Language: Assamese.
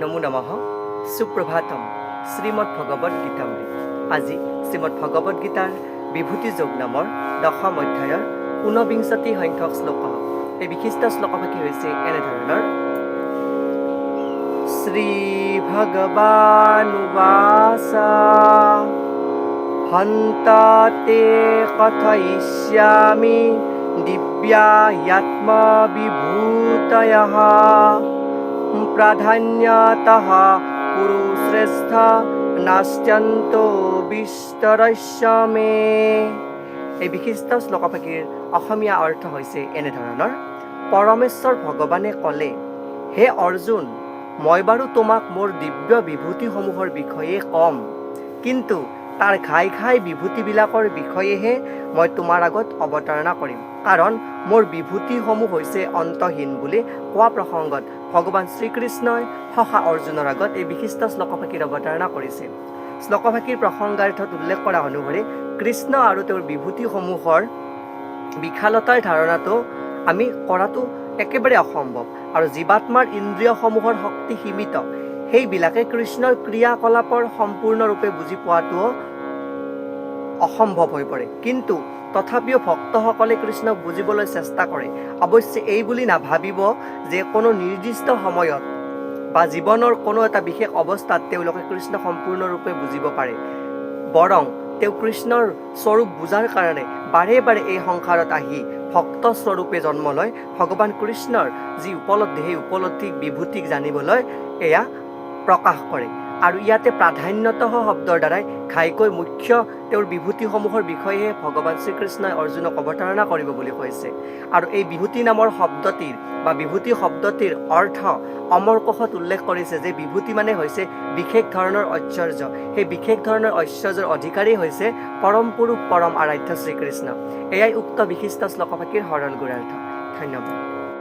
নমো নমঃ সুপ্ৰভাতম শ্ৰীমদ্ ভগবদ গীতামৃত। আজি শ্ৰীমদ্ ভগবদ গীতাৰ বিভূতি যোগ নামৰ দশম অধ্যায়ৰ 49 সংখ্যক শ্লোক। এই বিশিষ্ট শ্লোকভাগী হৈছে এনেধৰণৰ: শ্ৰী ভগৱানুবাচ হন্তাতে কথয়িষ্যামি দিব্যায়াত্মবিভূতয়ঃ প্ৰাধান্যতঃ কুৰু শ্ৰেষ্ঠ নাস্ত্যন্তো বিস্তৰস্য মে। এই বিশিষ্ট শ্লোকভাগীৰ অসমীয়া অৰ্থ হৈছে এনেধৰণৰ: পৰমেশ্বৰ ভগৱানে ক'লে, হে অৰ্জুন, মই বাৰু তোমাক মোৰ দিব্য বিভূতিসমূহৰ বিষয়ে ক'ম, কিন্তু তাৰ ঘাই ঘাই বিভূতিবিলাকৰ বিষয়েহে মই তোমাৰ আগত অৱতাৰণা কৰিম। কাৰণ মোৰ বিভূতিসমূহ হৈছে অন্তহীন বুলি কোৱা প্ৰসংগত ভগৱান শ্ৰীকৃষ্ণই সখা অৰ্জুনৰ আগত এই বিশিষ্ট শ্লোকভাগীৰ অৱতাৰণা কৰিছে। শ্লোকভাগীৰ প্ৰসংগাৰ্থত উল্লেখ কৰা অনুসৰি কৃষ্ণ আৰু তেওঁৰ বিভূতিসমূহৰ বিশালতাৰ ধাৰণাটো আমি কৰাটো একেবাৰে অসম্ভৱ, আৰু জীৱাত্মাৰ ইন্দ্ৰিয়সমূহৰ শক্তি সীমিত। সেইবিলাকে কৃষ্ণৰ ক্ৰিয়াকলাপৰ সম্পূৰ্ণৰূপে বুজি পোৱাটোও অসম্ভৱ হৈ পৰে। কিন্তু তথাপিও ভক্তসকলে কৃষ্ণক বুজিবলৈ চেষ্টা কৰে। অৱশ্যে এই বুলি নাভাবিব যে কোনো নিৰ্দিষ্ট সময়ত বা জীৱনৰ কোনো এটা বিশেষ অৱস্থাত তেওঁলোকে কৃষ্ণ সম্পূৰ্ণৰূপে বুজিব পাৰে। বৰং তেওঁ কৃষ্ণৰ স্বৰূপ বুজাৰ কাৰণে বাৰে বাৰে এই সংসাৰত আহি ভক্ত স্বৰূপে জন্ম লয়। ভগৱান কৃষ্ণৰ যি উপলব্ধি, সেই উপলব্ধিক বিভূতিক জানিবলৈ এয়া প্ৰকাশ কৰে। আৰু ইয়াতে প্ৰাধান্যতঃ শব্দৰ দ্বাৰাই ঘাইকৈ মুখ্য তেওঁৰ বিভূতিসমূহৰ বিষয়েহে ভগৱান শ্ৰীকৃষ্ণই অৰ্জুনক অৱতাৰণা কৰিব বুলি কৈছে। আৰু এই বিভূতি নামৰ শব্দটিৰ বা বিভূতি শব্দটিৰ অৰ্থ অমৰ কোষত উল্লেখ কৰিছে যে বিভূতি মানে হৈছে বিশেষ ধৰণৰ ঐশ্বৰ্য। সেই বিশেষ ধৰণৰ ঐশ্বৰ্যৰ অধিকাৰী হৈছে পৰম পুৰুষ, পৰম আৰাধ্য শ্ৰীকৃষ্ণ। এয়াই উক্ত বিশিষ্ট শ্লোকভাগীৰ সৰল গুঢ়াৰ্থ। ধন্যবাদ।